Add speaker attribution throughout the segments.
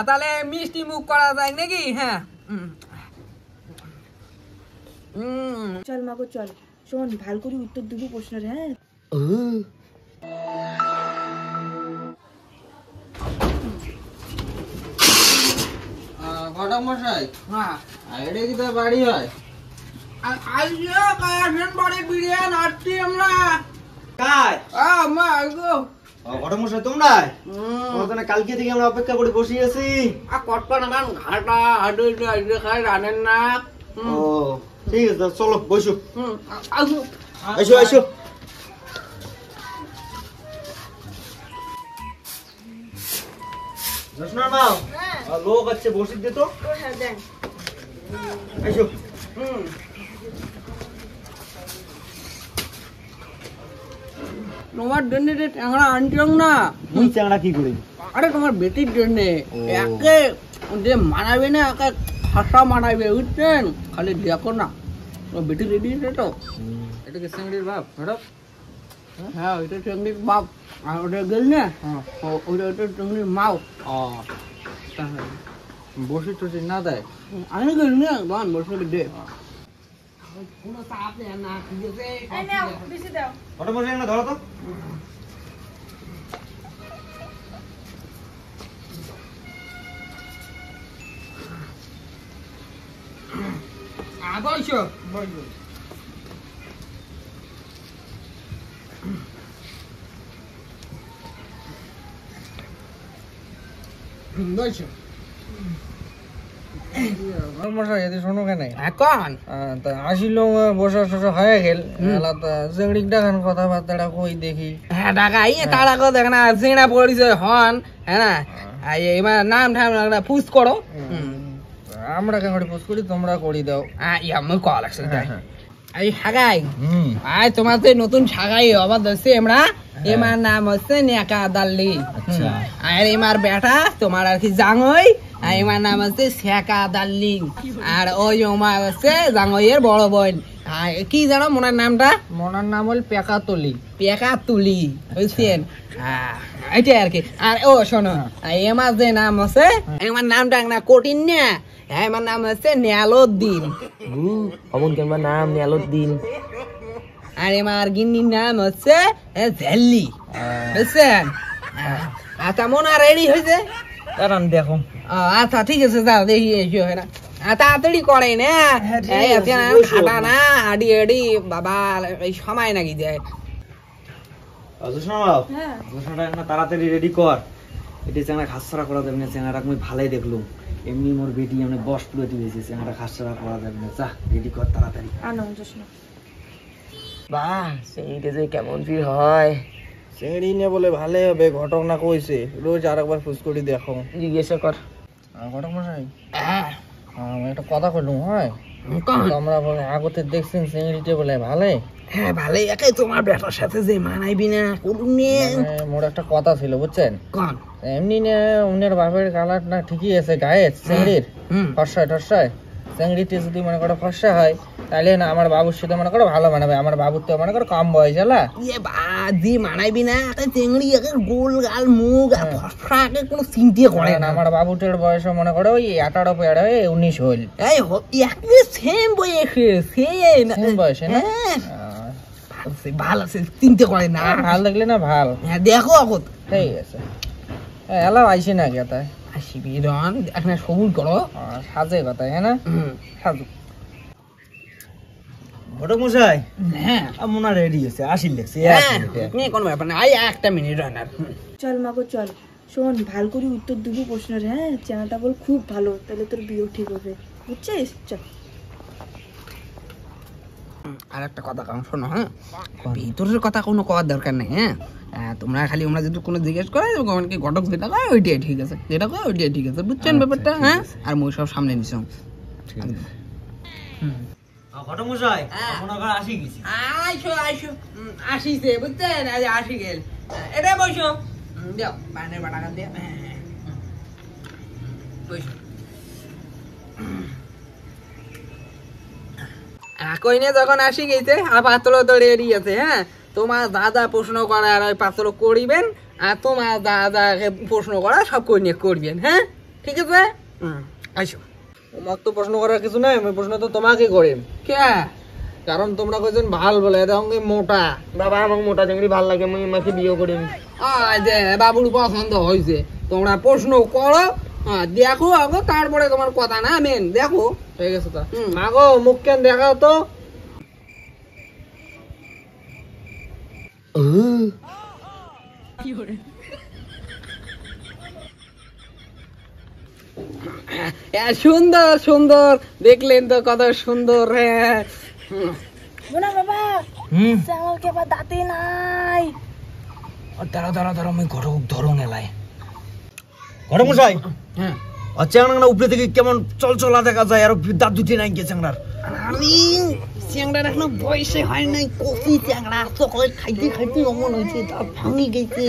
Speaker 1: তাহলে মিষ্টি মুখ করা যায় নাকি? হ্যাঁ
Speaker 2: চল মাগো চল, শোন ভাল করে উত্তর দিব প্রশ্নের। হ্যাঁ
Speaker 3: ঘটক মশাই, এটা কি তোর বাড়ি হয়? ঘটক মশাই তোমরা কালকে থেকে আমরা অপেক্ষা করে বসে আছি।
Speaker 1: জানেন না?
Speaker 3: ও ঠিক আছে, চলো বসো। এসো এসো। লোক আছে বসে দিত। এসো।
Speaker 1: তোমার জন্য ট্যাংরা আনছিলাম না।
Speaker 3: চ্যাংড়া কি করি?
Speaker 1: আরে তোমার বেটির জন্য একে যে মানাবে না, একে খাসা মানাবে, বুঝছেন? খালি দেখো না বেটি রেডি আছে তো।
Speaker 3: এটা কি চিংড়ির বাপ ম্যাডাম?
Speaker 1: হ্যাঁ ওইটা চিংড়ির বাপ, আর ওটা গেল না ওইটা ওইটা চিংড়ির মাও।
Speaker 3: বসে টসি না দেয়?
Speaker 1: আমি গেল না বান বসে দে। কোনো চাপ নেই না, ঠিক আছে?
Speaker 2: এই নাও বেশি দাও।
Speaker 3: ঘটক মশাই না ধরো তো।
Speaker 1: বসো বসো।
Speaker 3: মশাই এদি শোনো কেন
Speaker 1: এখন
Speaker 3: আসিল বসা টসা হয়ে গেল, চিংড়ি দেখান কথাবার্তা কই দেখি।
Speaker 1: হ্যাঁ ঢাকা ইয়ে তাড়া করে দেখ না, চিংড়া পরিচয় হন। হ্যাঁ না এবার নাম ঠাম ফুস করো।
Speaker 3: আমরা কেন পোস্ট করি, তোমরা করি দাও।
Speaker 1: আমি কল আসছে এই সাগাই আই তোমার যে নতুন সাগাই অবাদ হচ্ছে আমরা, এমার নাম হচ্ছে নেকা দাল্লি। আর এমার বেটা তোমার আর কি জাঙ্গই, আর এমার নাম হচ্ছে শেখা দাল্লি। আর ওই ওমার হচ্ছে জাঙ্গইয়ের বড় বোন। কি জানো মোনার নামটা?
Speaker 3: মনার নাম হল পেকাতলি।
Speaker 1: পেকাতুলি, বুঝছেন? এইটাই আর কি। আর ও শোনো, এমার যে নাম আছে, এমার নামটা না কঠিন না, আমার নাম হচ্ছে নেয়ালুদ্দিন।
Speaker 3: অমন কেন নাম নেয়ালুদ্দিন?
Speaker 1: আর আমার গিন্নির নাম হচ্ছে ঝেল্লি, বুঝছেন? আচ্ছা মোনা রেডি হয়েছে?
Speaker 3: দাঁড়ান দেখো।
Speaker 1: আচ্ছা ঠিক আছে, যাও দেখি এসো। না তাড়াতাড়ি করে না, খাটা না হাডি হাডি বাবা, এই সময় নাকি যায়।
Speaker 3: তাড়াতাড়ি রেডি কর, এটি চেঙ্গা খাসরা করা যাবে না। চেঙ্গাটা আমি ভালোই দেখলুম, এমনি মোর বেটি আমি বস পুরো দিয়েছি। চেঙ্গাটা খাসরা করা যাবে না, যা রেডি কর তাড়াতাড়ি।
Speaker 1: বাহ সেইটা যে কেমন ফিল হয়।
Speaker 3: চিংড়ি নিয়ে বলে ভালোই হবে, ঘটক না কইছে রোজ আরেকবার ফুস করে দেখো।
Speaker 1: জিজ্ঞাসা কর।
Speaker 3: ঘটক মশাই আমি একটা কথা কইলুম, হয় আমরা বলে আগতে দেখছেন চিংড়িটা বলে ভালোই।
Speaker 1: হ্যাঁ ভালোই, একাই তোমার বেটার সাথে যে মানাইবি না করুন।
Speaker 3: মোর একটা কথা ছিল বুঝছেন, এমনি উনার বাপের কালার না ঠিকই আছে গায়ে চিংড়ির, ফর্সায় টর্সায়। চিংড়িতে যদি মনে করো ফর্সা হয় তাহলে না আমার বাবুর সাথে মনে করো ভালো মানাবে। আমার বাবুর তো মনে করো কম বয়স হলা,
Speaker 1: দি মানাইবি না চিংড়ি একে গোল গাল মুখ আর ফর্সা, একে কোনো চিন্তা করে না।
Speaker 3: আমার বাবুটার বয়স মনে করো ওই 18 পেড়া হয়ে 19 হইল।
Speaker 1: এই সেম বয়সে, সেম
Speaker 3: বয়সে না?
Speaker 1: ভালো আছে, চিন্তা করে না।
Speaker 3: ভাল লাগলে না ভাল।
Speaker 1: হ্যাঁ দেখো এখন
Speaker 3: ঠিক আছে, এলাও আইসি না কে তাই
Speaker 1: আসিবি রন এখন সবুজ করো
Speaker 3: সাজে কথা। হ্যাঁ না সাজু। ঘটক মশাই
Speaker 1: হ্যাঁ
Speaker 3: মনে রেডি হয়েছে, আসিল দেখছি।
Speaker 1: কোনো ব্যাপার না, আই একটা মিনিট রান্নার।
Speaker 2: চল মাগো চল, শোন ভাল করে উত্তর দিব প্রশ্নের। হ্যাঁ চেনাটা বল খুব ভালো, তাহলে তোর বিয়ে ঠিক হবে, বুঝছিস? চল।
Speaker 1: আর একটা কথা কারণ শোনো, হ্যাঁ ভিতরের কথা কোনো করার দরকার নেই। হ্যাঁ তোমরা খালি আমরা যদি কোনো জিজ্ঞেস করে কি ঘটক যেটা কয় ওইটাই ঠিক আছে, যেটা কয় ওইটাই ঠিক আছে, বুঝছেন ব্যাপারটা? হ্যাঁ আর মই সব সামনে নিছ।
Speaker 3: ঘটক মশাই মনে কর আসি গেছি।
Speaker 1: আইসো আইসো, আসিছে বুঝছেন? আসি গেল, এটা বসো। দাও পানের বাটাকা দিয়ে বসো। কইনে যখন আসি গেছে আর পাত্র তো রেডি আছে। হ্যাঁ তোমার যা যা প্রশ্ন করার ওই পাত্র করিবেন, আর তোমার যা যা প্রশ্ন করা সব কইনে করবেন। হ্যাঁ ঠিক আছে? আইসো।
Speaker 3: আমার তো প্রশ্ন করার কিছু নাই, আমি প্রশ্ন তো তোমাকে করি।
Speaker 1: কে?
Speaker 3: কারণ তোমরা কইছেন ভাল বলে, এটা অঙ্গে মোটা।
Speaker 1: বাবা আমার মোটা চিংড়ি ভাল লাগে, আমি মাকে বিয়ে করি। যে বাবুর পছন্দ হয়েছে, তোমরা প্রশ্ন করো, দেখো আগে, তারপরে তোমার কথা না মেন দেখো।
Speaker 3: ঠিক আছে তা মাগো মুখ কেন দেখাও তো।
Speaker 1: সুন্দর সুন্দর, দেখলেন তো কত সুন্দর।
Speaker 2: না বাবা, চ্যাংড়াকে আবার দাঁতে নাই।
Speaker 3: দাঁড়া দাঁড়া দাঁড়া, আমি ঘটক ধরো নেলাই। ঘটক মশাই,
Speaker 1: হ্যাঁ
Speaker 3: চ্যাংড়া উপরে থেকে কেমন চলচলা দেখা যায়, আর দাঁত দুটি নাই কে চ্যাংড়ার?
Speaker 1: আমি চ্যাংড়ার এখনো বয়সে হয় নাই, কচি চ্যাংড়া, সকালে খাইতে খাইতে অমন হয়েছে, তার ভাঙি গেছে।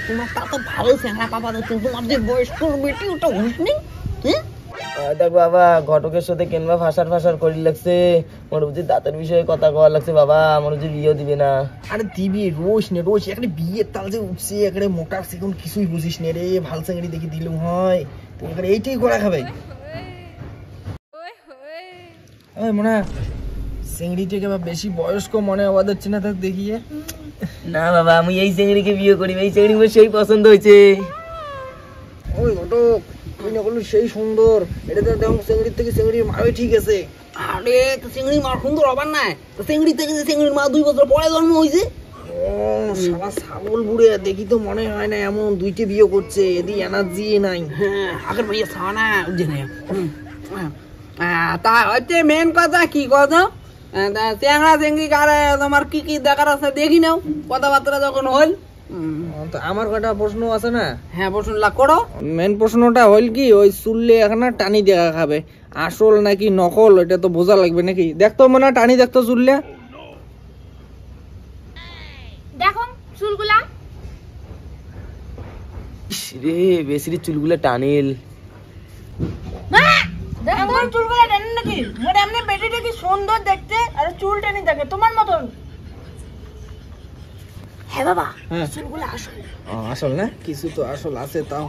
Speaker 1: তোমার তা তো ভালো চ্যাংড়া পাবা যাচ্ছে, তোমার যে বয়স্ক বেটি ওটা হুঁশ নেই।
Speaker 3: দেখ বাবা, ঘটকের সাথে কেনবা ফাঁসার করি লাগছে, মোর বুঝি দাঁতের বিষয়ে কথা কওয়া লাগছে। বাবা আমার বুঝি বিয়ে দিবে না? আরে দিবি, রোজ নে রোজ, এখানে বিয়ের তাল যে উঠছে, এখানে মোটা সেগুন কিছুই বুঝিস নে রে। ভাল চাকরি দেখি দিলুম হয়, তুই এখানে এইটাই করা খাবে। ওই মনে চিংড়িটাকে বেশি বয়স্ক মনে হওয়া যাচ্ছে না, তাকে দেখিয়ে।
Speaker 4: না বাবা, আমি এই চিংড়িকে বিয়ে করি, এই চিংড়ি আমার সেই পছন্দ হয়েছে।
Speaker 3: ওই ঘটক, তুই না বললি সেই সুন্দর, এটা তো দেখো চিংড়ির থেকে চিংড়ির মারই ঠিক আছে।
Speaker 1: আরে চিংড়ি মার সুন্দর হবার নাই, চিংড়ি থেকে চিংড়ির মা 2 বছর পরে জন্ম হয়েছে।
Speaker 3: ও শালা ছাগল বুড়ে, দেখি তো মনে হয় না এমন দুইটা বিয়ে করছে, এদি এনার্জি নাই।
Speaker 1: হ্যাঁ আগের ভাইয়া ছানা জেনে। তা হচ্ছে মেন কথা কি কথা, চ্যাংড়া চিংড়ি কারে তোমার কি কি দেখার আছে দেখি নাও, কথাবার্তা যখন হল।
Speaker 3: তো আমার কটা প্রশ্ন আছে না?
Speaker 1: হ্যাঁ প্রশ্ন লাগ করো।
Speaker 3: মেন প্রশ্নটা হল কি, ওই চুললে এখন টানি দেখা খাবে, আসল নাকি নকল এটা তো বোঝা লাগবে নাকি। দেখতো মনে হয় টানি, দেখতো চুললে।
Speaker 2: দেখো চুলগুলা।
Speaker 4: রে বেশি চুলগুলো টানিল।
Speaker 2: দেখো চুলগুলা টানেন নাকি? মোটা এমনি বেটিটা কি সুন্দর দেখতে, আর চুল টানি দেখে তোমার মতন। হ্যাঁ বাবা, চুলগুলা আসল।
Speaker 3: আসল না? কিছু তো আসল আছে, তাও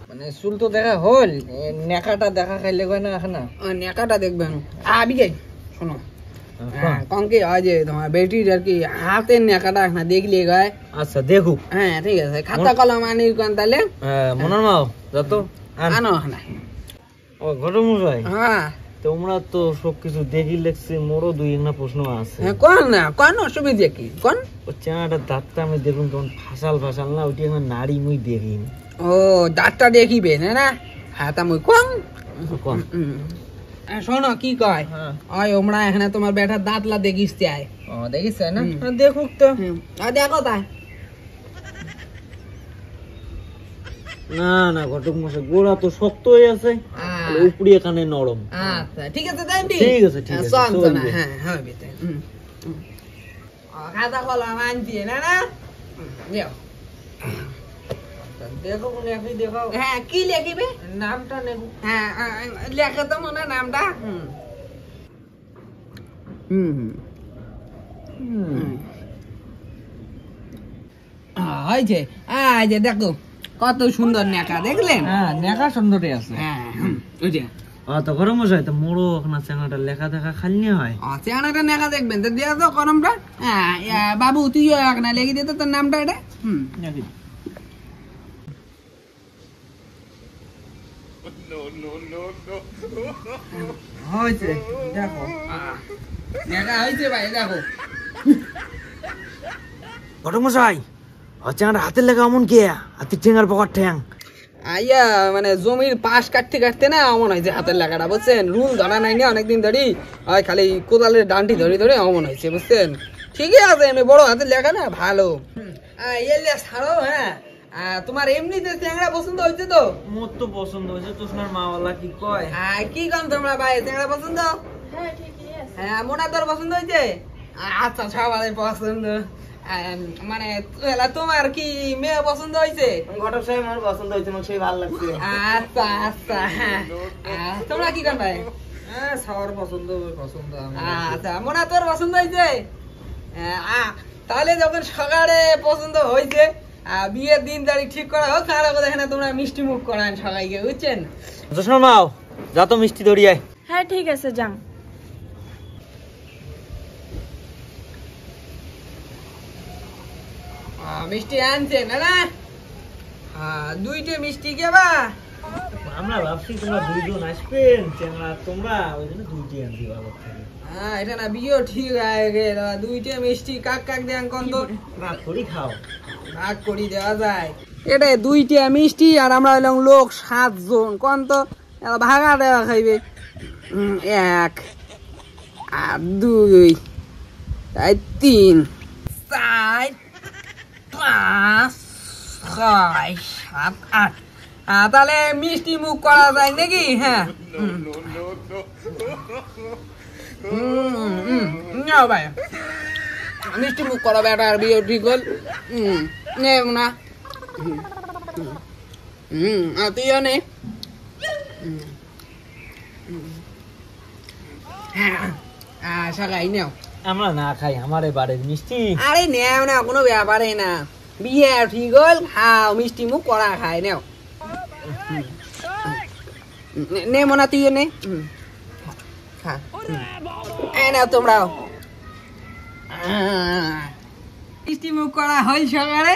Speaker 3: মানে চুল তো দেখা হল, নেকাটা দেখা খাইলে কয় না এখন।
Speaker 1: নেকাটা দেখবেন আবিকে শোনো, কঙ্কে হয় যে তোমার বেটির আর কি হাতের নেকাটা না দেখলে গায়।
Speaker 3: আচ্ছা দেখুক।
Speaker 1: হ্যাঁ ঠিক আছে, খাতা কলম আনি কোন তাহলে
Speaker 3: মনার মাও যত
Speaker 1: আনো না।
Speaker 3: ও ঘটক মশাই,
Speaker 1: হ্যাঁ
Speaker 3: তোমরা তো সবকিছু দেখি লেখছে, মোরও দুই একটা প্রশ্ন আছে।
Speaker 1: কোন না কোন অসুবিধা কি কোন?
Speaker 3: ও চেনাটা দাঁতটা আমি দেখুন কেমন ফাঁসাল না, ওইটি আমার নাড়ি মুই দেখিনি।
Speaker 1: ও দাঁতটা দেখিবে না না? হ্যাঁ তা মুই কম শোনো কি কয়, ওই ওমরা এখানে তোমার বেটার দাঁতলা দেখিস চাই।
Speaker 3: ও দেখিস না? দেখুক তো।
Speaker 1: দেখো তাই।
Speaker 3: না না ঘটক মশাই, গোড়া তো শক্ত হয়ে আছে, উপরি এখানে নরম।
Speaker 1: আচ্ছা ঠিক আছে তাই।
Speaker 3: ঠিক আছে ঠিক আছে,
Speaker 1: চল হ্যাঁ হবে তাই। খাতা কলম আনছি না না,
Speaker 3: দেখো লেখি দেখো।
Speaker 1: হ্যাঁ কি লেখিবে?
Speaker 3: নামটা নেব।
Speaker 1: হ্যাঁ লেখে তো মনে নামটা। হয়েছে এই যে দেখো কত সুন্দর নেকা, দেখলেন?
Speaker 3: হ্যাঁ নেকা সুন্দরই আছে।
Speaker 1: হ্যাঁ ওই যে
Speaker 3: তো গরম মশাই, তো মোড়ো এখন চেঙ্গাটা লেখা দেখা খালি হয়।
Speaker 1: চেঙ্গাটা নেকা দেখবেন তো দিয়ে তো কলমটা। হ্যাঁ বাবু তুইও এখন লেখি দিতে তোর নামটা এটা।
Speaker 3: হয়েছে দেখো,
Speaker 1: নেকা হয়েছে ভাই দেখো।
Speaker 3: ঘটক মশাই, চেঙ্গাটা হাতের লেখা অমন কে? হাতের ঠেঙ্গার পকার ঠ্যাং
Speaker 1: আইয়া মানে জমির পাশ কাটতে কাটতে না অমন হয়েছে হাতের লেখাটা, বুঝছেন? রুল ধরা নাই না অনেকদিন ধরি, আর খালি কোদালের ডান্টি ধরে ধরে অমন হয়েছে, বুঝছেন? ঠিকই আছে, এমনি বড় হাতের লেখা না ভালো। এলে ছাড়ো। হ্যাঁ তোমার এমনিতে চ্যাংড়া পছন্দ হয়েছে তো?
Speaker 3: মোর তো পছন্দ হয়েছে, তো শোনার মাওয়ালা কি কয়?
Speaker 1: কি কম তোমরা ভাই, চ্যাংড়া পছন্দ?
Speaker 2: হ্যাঁ ঠিকই আছে।
Speaker 1: হ্যাঁ মোনা তোর পছন্দ হয়েছে? আচ্ছা সবাই পছন্দ। মানে তোমার কি মেয়ে পছন্দ হয়েছে?
Speaker 4: ঘটক সাহেব আমার পছন্দ হয়েছে, আমার সেই ভালো লাগছে।
Speaker 1: আচ্ছা আচ্ছা তোমরা কি কম ভাই?
Speaker 3: সবার পছন্দ পছন্দ।
Speaker 1: আচ্ছা মোনা তোর পছন্দ হয়েছে? তাহলে যখন সকালে পছন্দ হয়েছে বিয়ের দিন তারিখ ঠিক করা হোক, আর ওকে দেখে না তোমরা মিষ্টি মুখ করান সবাইকে, বুঝছেন?
Speaker 4: শোনাও যা তো মিষ্টি ধরিয়ে।
Speaker 2: হ্যাঁ ঠিক আছে, যান।
Speaker 1: মিষ্টি আনছেন না? দুইটা মিষ্টি কেবা?
Speaker 4: আমরা ভাবছি তোমরা দুইজন আসবেন, তোমরা ওই জন্য দুইটি আনছি বাবা থেকে।
Speaker 1: হ্যাঁ, এটা না বিয়ে ঠিক হয়ে গেল। দুইটা মিষ্টি কাক কাক দেন কোন তো?
Speaker 4: ভাগ করি খাও।
Speaker 1: ভাগ করি দেওয়া যায়। এটা দুইটা মিষ্টি আর আমরা হইলাম লোক 7 জন, কোন তো ভাগা দেওয়া খাইবে। 1 আর 2 তাই 3 4 5 6 7 8। তাহলে মিষ্টি মুখ করা যায় নাকি? হ্যাঁ ভাই, মিষ্টি মুখ করা বেটার বিয়ে ঠিক হল না? তুইও নে। সকাই নেও।
Speaker 4: আমরা না খাই আমার বাড়ির মিষ্টি।
Speaker 1: আরে নেও না, কোনো ব্যাপারে না। বিয়ে ঠিক হল, খাও মিষ্টি মুখ করা খাই নেও। নে মোনা, তুইও নে। নাও তোমরাও। মিষ্টি মুখ করা হয় সকালে,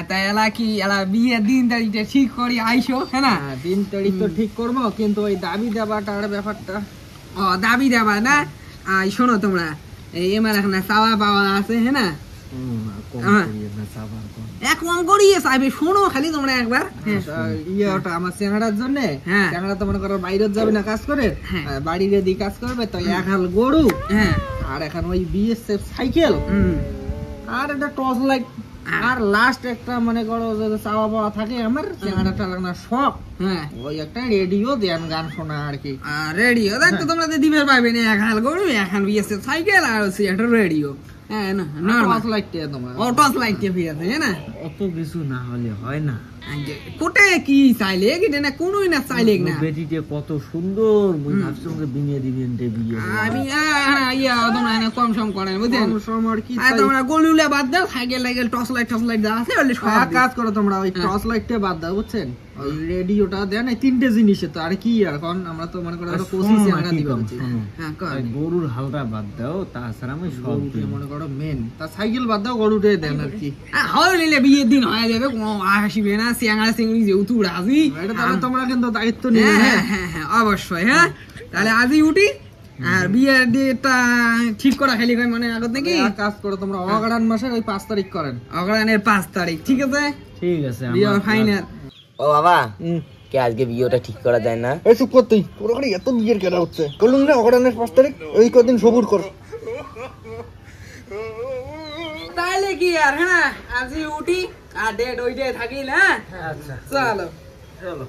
Speaker 1: তাই এলা কি এলা বিয়ের দিন তারিখটা ঠিক করি আইসো। হ্যাঁ না,
Speaker 3: দিন তারিখ তো ঠিক করবো, কিন্তু ওই দাবি দেবাটার ব্যাপারটা।
Speaker 1: ও দাবি দেবা না? শোনো তোমরা, এমার এখন চাওয়া পাওয়া আছে। হ্যাঁ না, এখন করিয়ে চাইবে। শোনো খালি তোমরা একবার,
Speaker 3: ইয়েটা আমার চেহারার জন্য।
Speaker 1: হ্যাঁ,
Speaker 3: চেহারা তো মনে করো বাইরে যাবে না কাজ করে, বাড়ির এদিকে কাজ করবে, তো 1 হাল গরু।
Speaker 1: হ্যাঁ,
Speaker 3: আর এখন ওই বিএসএফ সাইকেল আর একটা টর্চ লাইট, আর লাস্ট একটা মনে করো যে চাওয়া পাওয়া থাকে আমার চেহারাটা লাগানো শখ।
Speaker 1: হ্যাঁ,
Speaker 3: ওই একটা রেডিও দেন, গান শোনা আর কি।
Speaker 1: রেডিও দেখতো তোমরা দিবে পাইবে না। 1 হাল গরু, 1 হাল বিএসএফ সাইকেল, আর হচ্ছে একটা রেডিও। হ্যাঁ না,
Speaker 3: টর্চ লাইট তোমার।
Speaker 1: ও টর্চ লাইট কে ফিরে আছে। হ্যাঁ না,
Speaker 4: অত কিছু না হলে হয় না।
Speaker 1: কোটে কি চাইলে কি না, কোনোই না চাইলে না।
Speaker 4: বেটিতে কত সুন্দর, মুই ভাবছি ওকে বিয়ে দিবেন তে বিয়ে।
Speaker 1: আমি তোমরা না কম সম করেন, বুঝছেন?
Speaker 3: সমর কি
Speaker 1: তোমরা গলুলে বাদ দাও, সাইকেল লাইকেল টর্চ লাইট যা আছে ওলে সব
Speaker 3: কাজ করো তোমরা। ওই টর্চ লাইটটা বাদ দাও, বুঝছেন? ওই রেডিওটা দেন, এই 3টে জিনিসে তো আর কি। এখন আমরা তো মনে করো কোশিশ আমরা দিব।
Speaker 1: হ্যাঁ, কর।
Speaker 4: গরুর হালটা বাদ দাও, তাছাড়া আমি সব
Speaker 3: মনে করো মেন। তা সাইকেল বাদ দাও, গরুটা দেন আর কি।
Speaker 1: হয় নিলে বিয়ের দিন হয়ে যাবে, কোনো আসিবে না। সিয়াঙ্গা সিঙ্গি যেহেতু রাজি,
Speaker 3: এটা তাহলে তোমরা কিন্তু দায়িত্ব নিবে।
Speaker 1: হ্যাঁ হ্যাঁ হ্যাঁ, অবশ্যই। হ্যাঁ, তাহলে আজই উঠি। আর বিয়ের ডেটটা ঠিক করা খালি হয় মনে আগত নাকি?
Speaker 3: কাজ করো তোমরা, অগ্রহায়ণ মাসের ওই 5 তারিখ করেন।
Speaker 1: অগ্রহায়ণের 5 তারিখ, ঠিক আছে?
Speaker 4: ঠিক আছে।
Speaker 1: বিয়ে ফাইনাল।
Speaker 4: ও বাবা, কে আজকে বিয়েটা ঠিক করা যায় না?
Speaker 3: এই চুপ কর তুই, তোর ওখানে এত বিয়ের কেনা হচ্ছে। বলুন না অগ্রহায়ণের 5 তারিখ, ওই কদিন সবুর কর।
Speaker 1: তাইলে কি আর, হ্যাঁ আজই উঠি আর ডেট ওইটাই থাকি না।
Speaker 4: আচ্ছা
Speaker 1: চলো
Speaker 4: চলো।